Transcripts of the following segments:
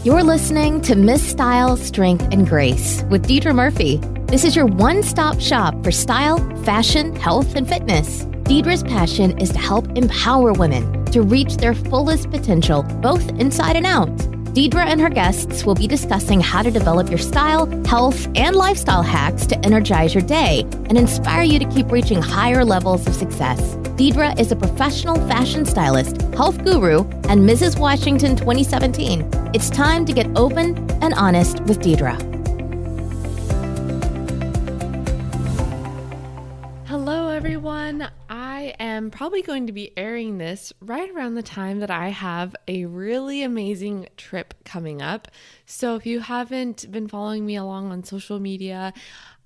You're listening to Miss Style, Strength, and Grace with Deidra Murphy. This is your one-stop shop for style, fashion, health, and fitness. Deidra's passion is to help empower women to reach their fullest potential, both inside and out. Deidra and her guests will be discussing how to develop your style, health, and lifestyle hacks to energize your day and inspire you to keep reaching higher levels of success. Deidra is a professional fashion stylist, health guru, and Mrs. Washington 2017. It's time to get open and honest with Deidra. Hello, everyone. I am probably going to be airing this right around the time that I have a really amazing trip coming up. So if you haven't been following me along on social media,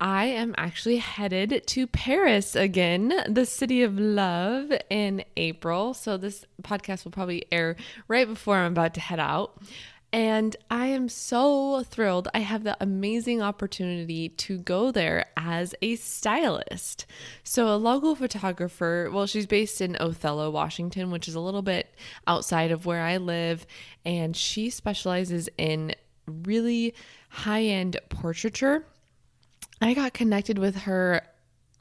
I am actually headed to Paris again, the city of love, in April. So this podcast will probably air right before I'm about to head out. And I am so thrilled. I have the amazing opportunity to go there as a stylist. So a local photographer, well, she's based in Othello, Washington, which is a little bit outside of where I live. And she specializes in really high-end portraiture. I got connected with her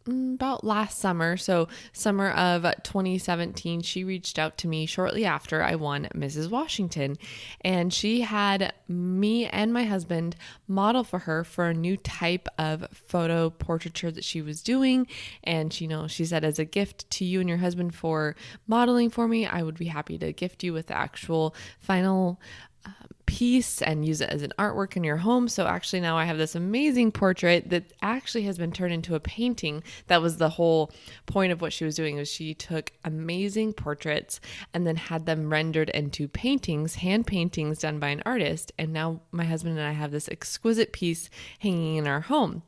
about last summer. So summer of 2017, she reached out to me shortly after I won Mrs. Washington, and she had me and my husband model for her for a new type of photo portraiture that she was doing. And she said, as a gift to you and your husband for modeling for me, I would be happy to gift you with the actual final piece and use it as an artwork in your home. So actually now I have this amazing portrait that actually has been turned into a painting. That was the whole point of what she was doing, was she took amazing portraits and then had them rendered into paintings, hand paintings done by an artist. And now my husband and I have this exquisite piece hanging in our home.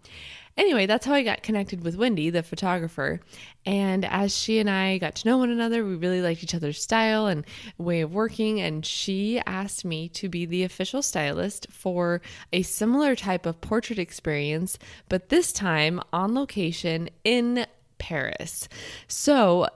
Anyway, that's how I got connected with Wendy, the photographer. And as she and I got to know one another, we really liked each other's style and way of working. And she asked me to be the official stylist for a similar type of portrait experience, but this time on location in Paris. So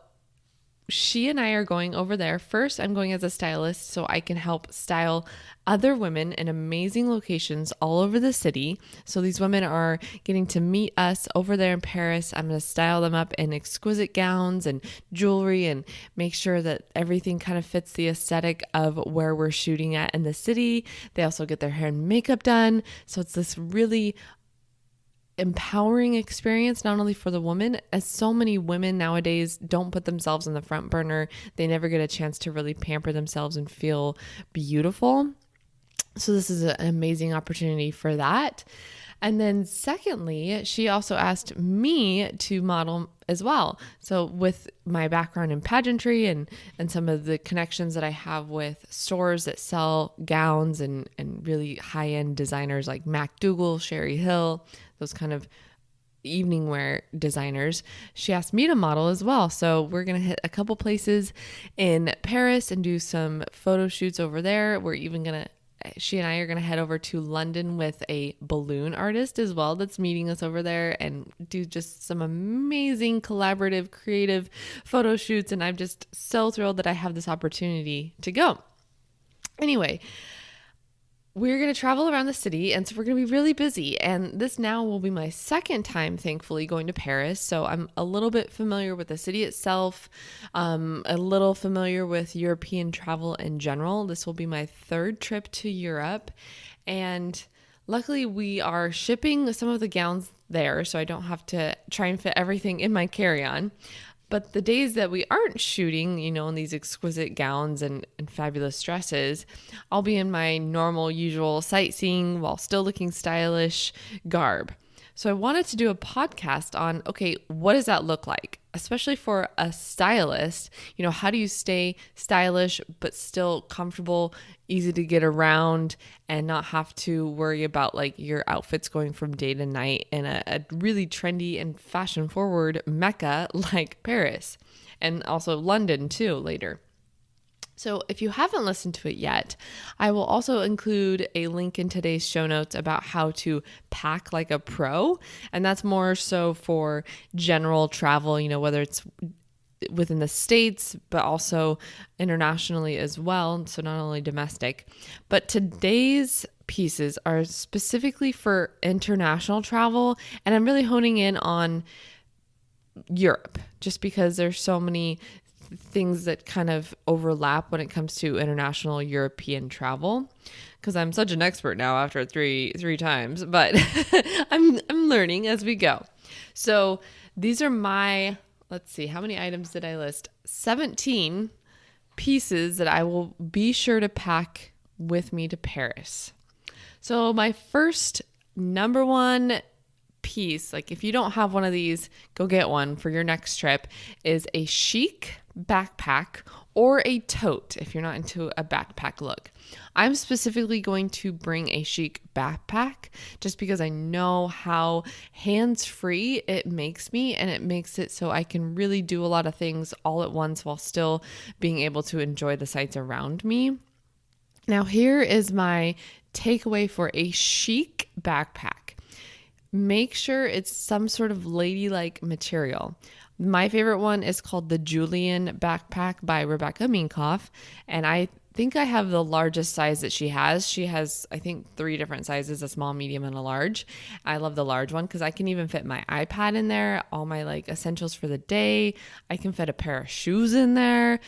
she and I are going over there. First, I'm going as a stylist so I can help style other women in amazing locations all over the city. So these women are getting to meet us over there in Paris. I'm going to style them up in exquisite gowns and jewelry and make sure that everything kind of fits the aesthetic of where we're shooting at in the city. They also get their hair and makeup done. So it's this really empowering experience, not only for the woman, as so many women nowadays don't put themselves on the front burner. They never get a chance to really pamper themselves and feel beautiful. So this is an amazing opportunity for that. And then secondly, she also asked me to model as well. So with my background in pageantry and some of the connections that I have with stores that sell gowns and really high-end designers like MacDougall, Sherry Hill, those kind of evening wear designers, she asked me to model as well. So we're going to hit a couple places in Paris and do some photo shoots over there. She and I are going to head over to London with a balloon artist as well that's meeting us over there and do just some amazing collaborative, creative photo shoots. And I'm just so thrilled that I have this opportunity to go. Anyway, we're going to travel around the city, and so we're going to be really busy. And this now will be my second time, thankfully, going to Paris. So I'm a little bit familiar with the city itself, a little familiar with European travel in general. This will be my third trip to Europe. And luckily, we are shipping some of the gowns there, so I don't have to try and fit everything in my carry-on. But the days that we aren't shooting, in these exquisite gowns and fabulous dresses, I'll be in my normal, usual sightseeing while still looking stylish garb. So I wanted to do a podcast on, okay, what does that look like? Especially for a stylist, how do you stay stylish but still comfortable, easy to get around, and not have to worry about like your outfits going from day to night in a really trendy and fashion forward mecca like Paris, and also London too later. So if you haven't listened to it yet, I will also include a link in today's show notes about how to pack like a pro. And that's more so for general travel, whether it's within the States, but also internationally as well. So not only domestic, but today's pieces are specifically for international travel. And I'm really honing in on Europe just because there's so many things that kind of overlap when it comes to international European travel. Because I'm such an expert now after three times, but I'm learning as we go. So these are my, let's see, how many items did I list? 17 pieces that I will be sure to pack with me to Paris. So my first number one piece, like if you don't have one of these, go get one for your next trip, is a chic backpack or a tote if you're not into a backpack look. I'm specifically going to bring a chic backpack just because I know how hands-free it makes me, and it makes it so I can really do a lot of things all at once while still being able to enjoy the sights around me. Now, here is my takeaway for a chic backpack. Make sure it's some sort of ladylike material. My favorite one is called the Julian backpack by Rebecca Minkoff, and I think I have the largest size that she has. She has, I think, 3 different sizes, a small, medium, and a large. I love the large one because I can even fit my iPad in there, all my like essentials for the day. I can fit a pair of shoes in there,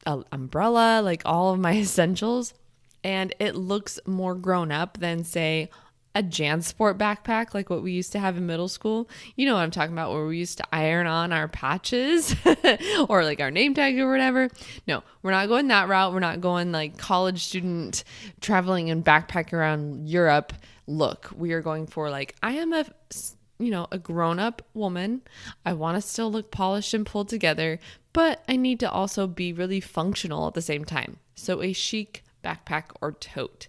an umbrella, like all of my essentials. And it looks more grown up than, say, a JanSport backpack like what we used to have in middle school. You know what I'm talking about, where we used to iron on our patches or like our name tag or whatever. No, we're not going that route. We're not going like college student traveling and backpack around Europe look. We are going for like, I am a grown-up woman. I want to still look polished and pulled together, but I need to also be really functional at the same time. So a chic backpack or tote.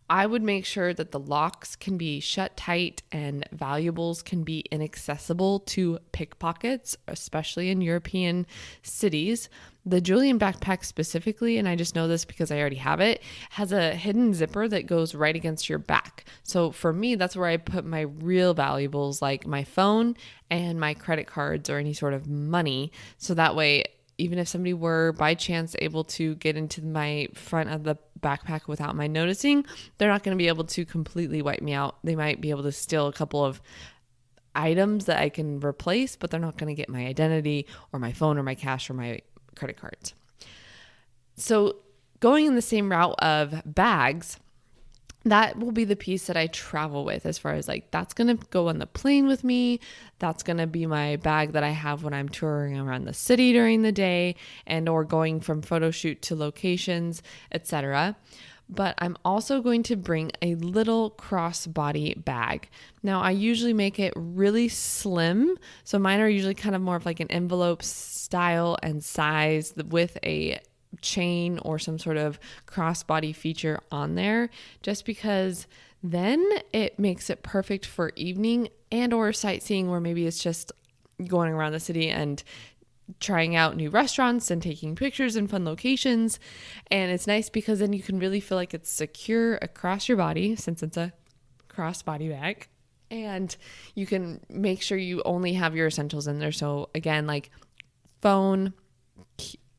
I would make sure that the locks can be shut tight and valuables can be inaccessible to pickpockets, especially in European cities. The Julian backpack specifically, and I just know this because I already have it, has a hidden zipper that goes right against your back. So for me, that's where I put my real valuables like my phone and my credit cards or any sort of money. So that way, even if somebody were by chance able to get into my front of the backpack without my noticing, they're not going to be able to completely wipe me out. They might be able to steal a couple of items that I can replace, but they're not going to get my identity or my phone or my cash or my credit cards. So going in the same route of bags, that will be the piece that I travel with, as far as like, that's going to go on the plane with me. That's going to be my bag that I have when I'm touring around the city during the day and or going from photo shoot to locations, etc. But I'm also going to bring a little crossbody bag. Now, I usually make it really slim. So mine are usually kind of more of like an envelope style and size with a chain or some sort of crossbody feature on there, just because then it makes it perfect for evening and or sightseeing, where maybe it's just going around the city and trying out new restaurants and taking pictures in fun locations. And it's nice because then you can really feel like it's secure across your body, since it's a crossbody bag, and you can make sure you only have your essentials in there. So again, like phone,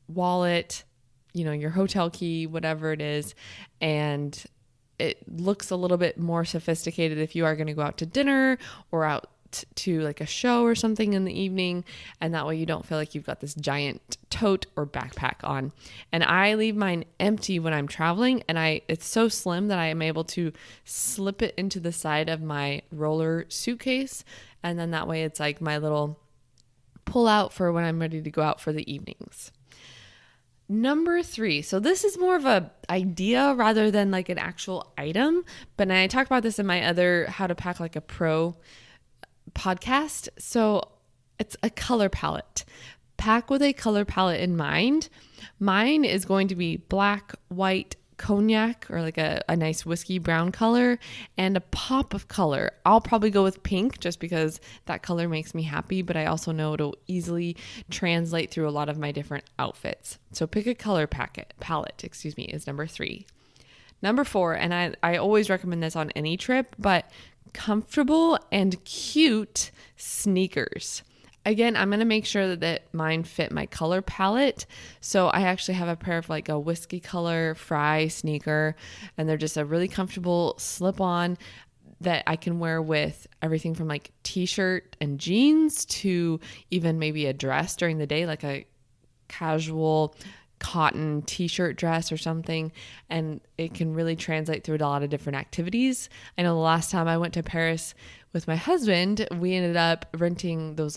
wallet, your hotel key, whatever it is. And it looks a little bit more sophisticated if you are going to go out to dinner or out to like a show or something in the evening. And that way you don't feel like you've got this giant tote or backpack on. And I leave mine empty when I'm traveling, and it's so slim that I am able to slip it into the side of my roller suitcase. And then that way it's like my little pull out for when I'm ready to go out for the evenings. Number 3. So this is more of a idea rather than like an actual item. But I talked about this in my other How to Pack Like a Pro podcast. So it's a color palette. Pack with a color palette in mind. Mine is going to be black, white, cognac, or like a nice whiskey brown color, and a pop of color. I'll probably go with pink just because that color makes me happy, but I also know it'll easily translate through a lot of my different outfits. So pick a color palette, is number 3. Number 4, and I always recommend this on any trip, but comfortable and cute sneakers. Again, I'm going to make sure that mine fit my color palette. So I actually have a pair of like a whiskey color fry sneaker, and they're just a really comfortable slip on that I can wear with everything from like t-shirt and jeans to even maybe a dress during the day, like a casual cotton t-shirt dress or something, and it can really translate through a lot of different activities. I know the last time I went to Paris with my husband, we ended up renting those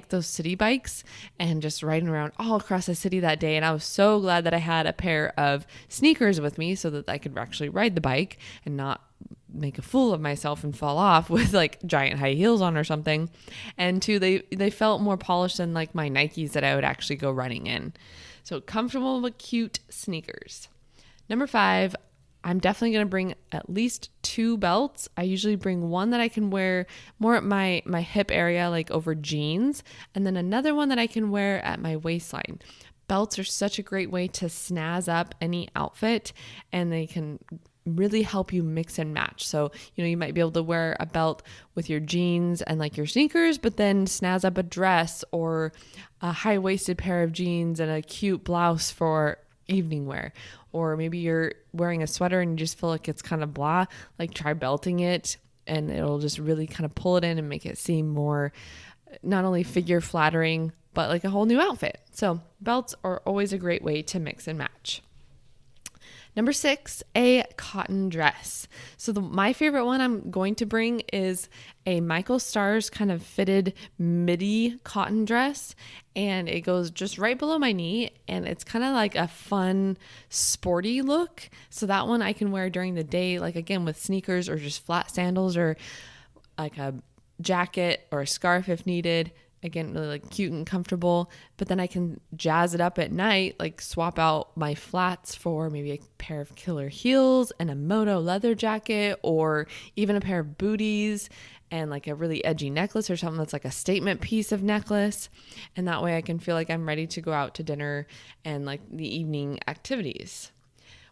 those city bikes and just riding around all across the city that day. And I was so glad that I had a pair of sneakers with me so that I could actually ride the bike and not make a fool of myself and fall off with like giant high heels on or something. And two, they felt more polished than like my Nikes that I would actually go running in. So comfortable but cute sneakers. Number 5, I'm definitely going to bring at least 2 belts. I usually bring one that I can wear more at my hip area, like over jeans, and then another one that I can wear at my waistline. Belts are such a great way to snazz up any outfit, and they can really help you mix and match. So, you might be able to wear a belt with your jeans and like your sneakers, but then snazz up a dress or a high-waisted pair of jeans and a cute blouse for evening wear. Or maybe you're wearing a sweater and you just feel like it's kind of blah, like try belting it and it'll just really kind of pull it in and make it seem more not only figure flattering, but like a whole new outfit. So belts are always a great way to mix and match. Number 6, a cotton dress. So my favorite one I'm going to bring is a Michael Stars kind of fitted midi cotton dress, and it goes just right below my knee, and it's kind of like a fun sporty look. So that one I can wear during the day, like again with sneakers or just flat sandals or like a jacket or a scarf if needed. Again, really like cute and comfortable, but then I can jazz it up at night, like swap out my flats for maybe a pair of killer heels and a moto leather jacket, or even a pair of booties and like a really edgy necklace or something that's like a statement piece of necklace. And that way I can feel like I'm ready to go out to dinner and like the evening activities.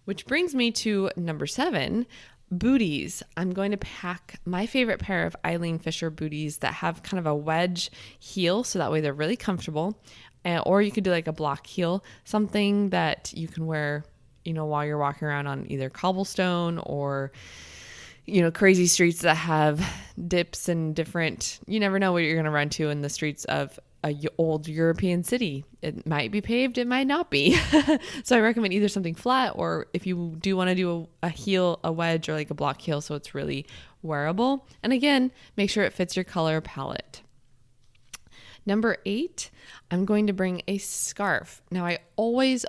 Which brings me to number 7, booties. I'm going to pack my favorite pair of Eileen Fisher booties that have kind of a wedge heel, so that way they're really comfortable. Or you could do like a block heel, something that you can wear, while you're walking around on either cobblestone or, crazy streets that have dips and different, you never know what you're going to run to in the streets of a old European city. It might be paved, it might not be. So I recommend either something flat, or if you do want to do a heel, a wedge, or like a block heel so it's really wearable. And again, make sure it fits your color palette. Number 8, I'm going to bring a scarf. Now I always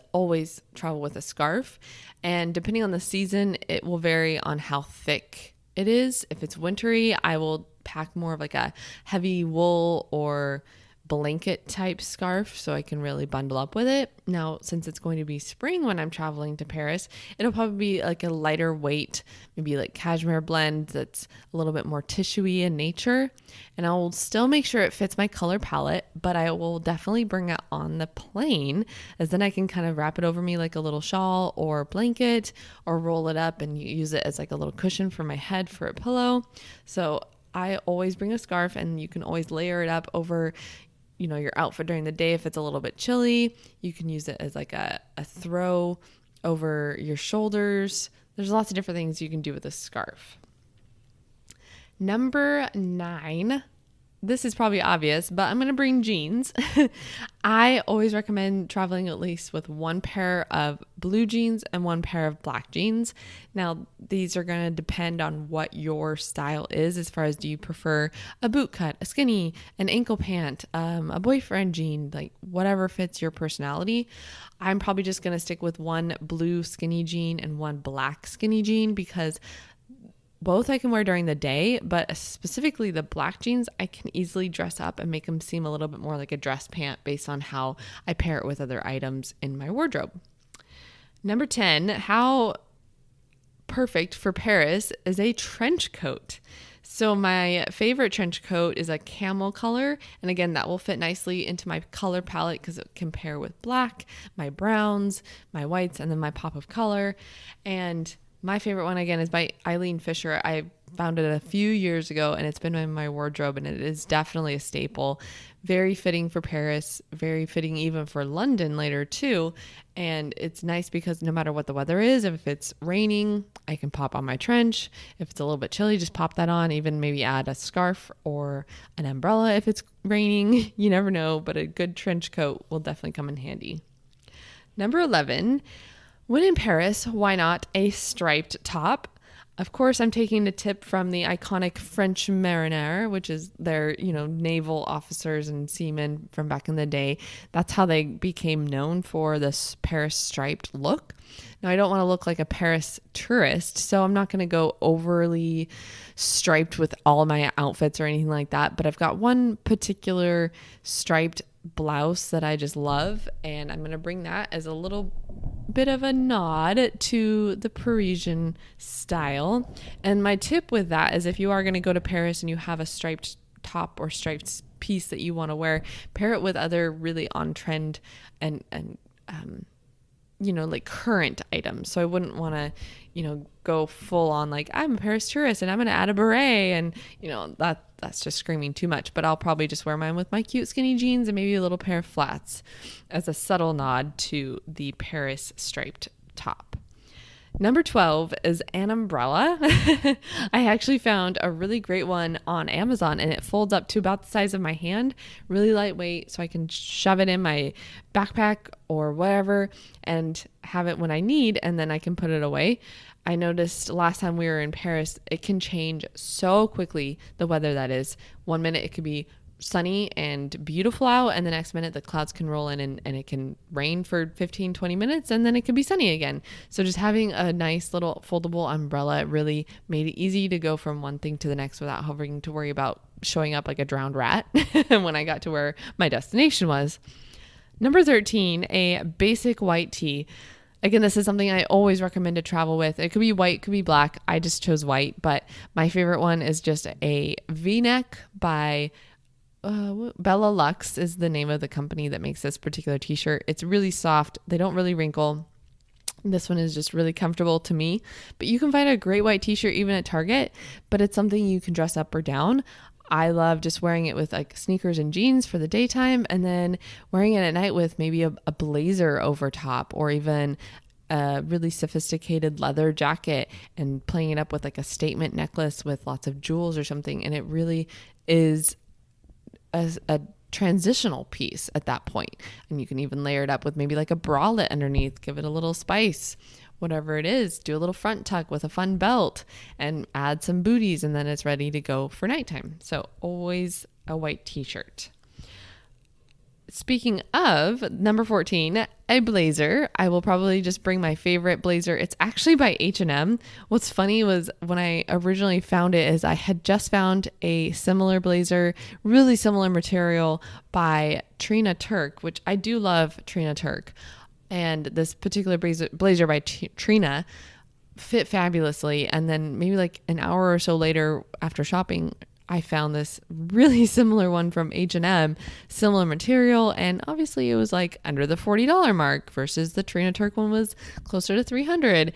travel with a scarf, and depending on the season, it will vary on how thick it is. If it's wintry, I will pack more of like a heavy wool or blanket type scarf so I can really bundle up with it. Now, since it's going to be spring when I'm traveling to Paris, it'll probably be like a lighter weight, maybe like cashmere blend that's a little bit more tissuey in nature. And I will still make sure it fits my color palette, but I will definitely bring it on the plane, as then I can kind of wrap it over me like a little shawl or blanket, or roll it up and use it as like a little cushion for my head for a pillow. So I always bring a scarf, and you can always layer it up over your outfit during the day. If it's a little bit chilly, you can use it as like a throw over your shoulders. There's lots of different things you can do with a scarf. Number 9, this is probably obvious, but I'm going to bring jeans. I always recommend traveling at least with one pair of blue jeans and one pair of black jeans. Now, these are going to depend on what your style is, as far as, do you prefer a boot cut, a skinny, an ankle pant, a boyfriend jean, like whatever fits your personality. I'm probably just going to stick with one blue skinny jean and one black skinny jean, because both I can wear during the day, but specifically the black jeans, I can easily dress up and make them seem a little bit more like a dress pant based on how I pair it with other items in my wardrobe. Number 10, how perfect for Paris is a trench coat. So my favorite trench coat is a camel color. And again, that will fit nicely into my color palette because it can pair with black, my browns, my whites, and then my pop of color. And my favorite one, again, is by Eileen Fisher. I found it a few years ago and it's been in my wardrobe, and it is definitely a staple. Very fitting for Paris, very fitting even for London later too. And it's nice because no matter what the weather is, if it's raining, I can pop on my trench. If it's a little bit chilly, just pop that on, even maybe add a scarf or an umbrella if it's raining. You never know, but a good trench coat will definitely come in handy. Number 11, when in Paris, why not a striped top? Of course, I'm taking a tip from the iconic French mariniere, which is their, naval officers and seamen from back in the day. That's how they became known for this Paris striped look. Now, I don't want to look like a Paris tourist, so I'm not going to go overly striped with all my outfits or anything like that. But I've got one particular striped blouse that I just love, and I'm going to bring that as a little bit of a nod to the Parisian style. And my tip with that is, if you are going to go to Paris and you have a striped top or striped piece that you want to wear, pair it with other really on trend and like current items. So I wouldn't want to, go full on like, I'm a Paris tourist and I'm going to add a beret, and that's just screaming too much. But I'll probably just wear mine with my cute skinny jeans and maybe a little pair of flats as a subtle nod to the Paris striped top. Number 12 is an umbrella. I actually found a really great one on Amazon, and it folds up to about the size of my hand, really lightweight, so I can shove it in my backpack or whatever and have it when I need, and then I can put it away. I noticed last time we were in Paris, it can change so quickly, the weather that is. 1 minute it could be sunny and beautiful out, and the next minute the clouds can roll in and it can rain for 15-20 minutes, and then it can be sunny again. So just having a nice little foldable umbrella really made it easy to go from one thing to the next without having to worry about showing up like a drowned rat when I got to where my destination was. Number 13, a basic white tee. Again, this is something I always recommend to travel with. It could be white, could be black. I just chose white, but my favorite one is just a V-neck by Bella Lux is the name of the company that makes this particular t-shirt. It's really soft. They don't really wrinkle. This one is just really comfortable to me, but you can find a great white t-shirt even at Target, but it's something you can dress up or down. I love just wearing it with like sneakers and jeans for the daytime, and then wearing it at night with maybe a blazer over top, or even a really sophisticated leather jacket, and playing it up with like a statement necklace with lots of jewels or something. And it really is a transitional piece at that point. And you can even layer it up with maybe like a bralette underneath, give it a little spice, whatever it is. Do a little front tuck with a fun belt and add some booties, and then it's ready to go for nighttime. So always a white t-shirt. Speaking of, number 14, a blazer. I will probably just bring my favorite blazer. It's actually by H&M. What's funny was when I originally found it is I had just found a similar blazer, really similar material by Trina Turk, which I do love Trina Turk. And this particular blazer by Trina fit fabulously. And then maybe like an hour or so later after shopping, I found this really similar one from H&M, similar material, and obviously it was like under the $40 mark versus the Trina Turk one was closer to $300.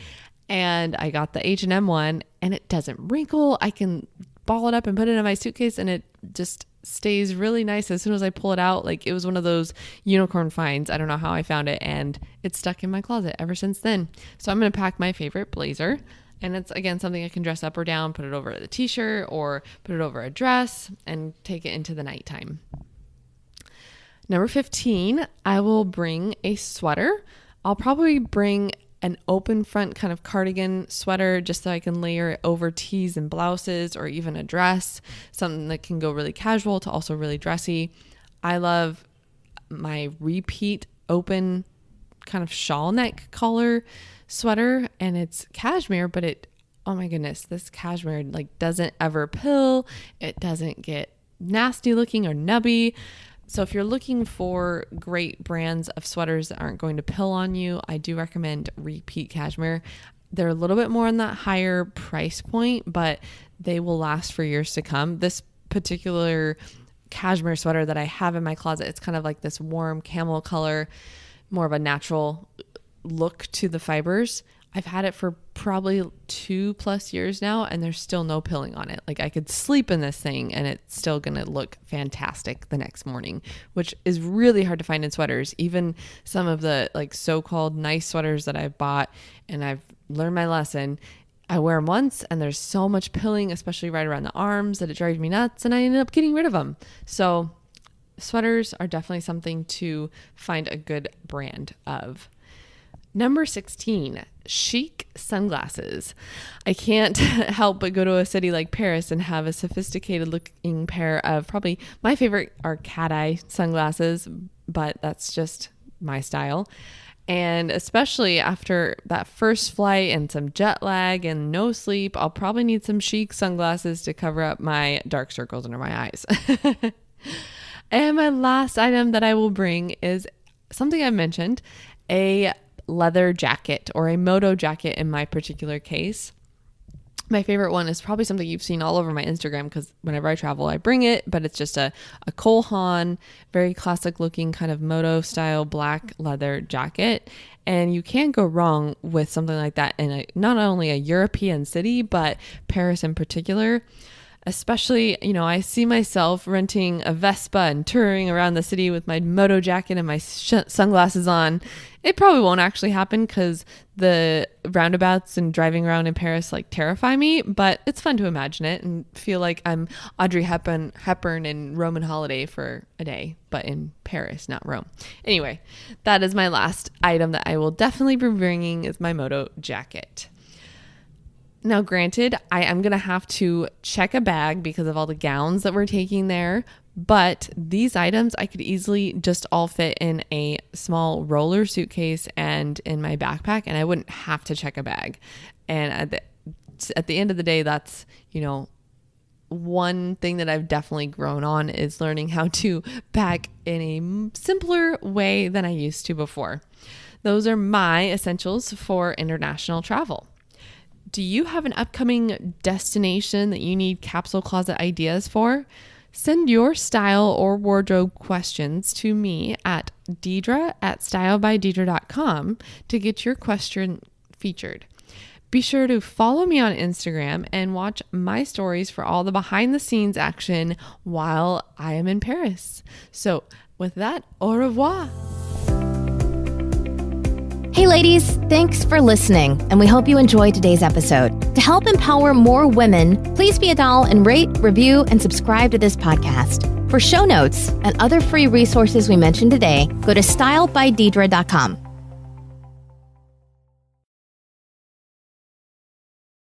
And I got the H&M one, and it doesn't wrinkle. I can ball it up and put it in my suitcase, and it just stays really nice as soon as I pull it out. Like, it was one of those unicorn finds. I don't know how I found it, and it's stuck in my closet ever since then. So I'm going to pack my favorite blazer. And it's, again, something I can dress up or down, put it over the t-shirt or put it over a dress and take it into the nighttime. Number 15, I will bring a sweater. I'll probably bring an open front kind of cardigan sweater just so I can layer it over tees and blouses, or even a dress, something that can go really casual to also really dressy. I love my repeat open kind of shawl neck collar sweater, and it's cashmere, but oh my goodness, this cashmere like doesn't ever pill. It doesn't get nasty looking or nubby. So if you're looking for great brands of sweaters that aren't going to pill on you, I do recommend Repeat Cashmere. They're a little bit more on that higher price point, but they will last for years to come. This particular cashmere sweater that I have in my closet, it's kind of like this warm camel color, more of a natural look to the fibers. I've had it for probably 2+ years now, and there's still no pilling on it. Like, I could sleep in this thing and it's still going to look fantastic the next morning, which is really hard to find in sweaters. Even some of the like so-called nice sweaters that I've bought and I've learned my lesson, I wear them once and there's so much pilling, especially right around the arms, that it drives me nuts, and I ended up getting rid of them. So sweaters are definitely something to find a good brand of. Number 16, chic sunglasses. I can't help but go to a city like Paris and have a sophisticated looking pair of, probably my favorite are cat eye sunglasses, but that's just my style. And especially after that first flight and some jet lag and no sleep, I'll probably need some chic sunglasses to cover up my dark circles under my eyes. And my last item that I will bring is something I mentioned, a leather jacket, or a moto jacket in my particular case. My favorite one is probably something you've seen all over my Instagram, because whenever I travel, I bring it, but it's just a Cole Haan, very classic looking kind of moto style black leather jacket. And you can't go wrong with something like that in not only a European city, but Paris in particular. Especially, I see myself renting a Vespa and touring around the city with my moto jacket and my sunglasses on. It probably won't actually happen because the roundabouts and driving around in Paris terrify me, but it's fun to imagine it and feel like I'm Audrey Hepburn in Roman Holiday for a day, but in Paris, not Rome. Anyway, that is my last item that I will definitely be bringing, is my moto jacket. Now, granted, I am going to have to check a bag because of all the gowns that we're taking there, but these items I could easily just all fit in a small roller suitcase and in my backpack, and I wouldn't have to check a bag. And at the end of the day, that's, one thing that I've definitely grown on is learning how to pack in a simpler way than I used to before. Those are my essentials for international travel. Do you have an upcoming destination that you need capsule closet ideas for? Send your style or wardrobe questions to me at Deidra@stylebydeidra.com to get your question featured. Be sure to follow me on Instagram and watch my stories for all the behind the scenes action while I am in Paris. So with that, au revoir. Hey ladies, thanks for listening, and we hope you enjoyed today's episode. To help empower more women, please be a doll and rate, review, and subscribe to this podcast. For show notes and other free resources we mentioned today, go to stylebydeidra.com.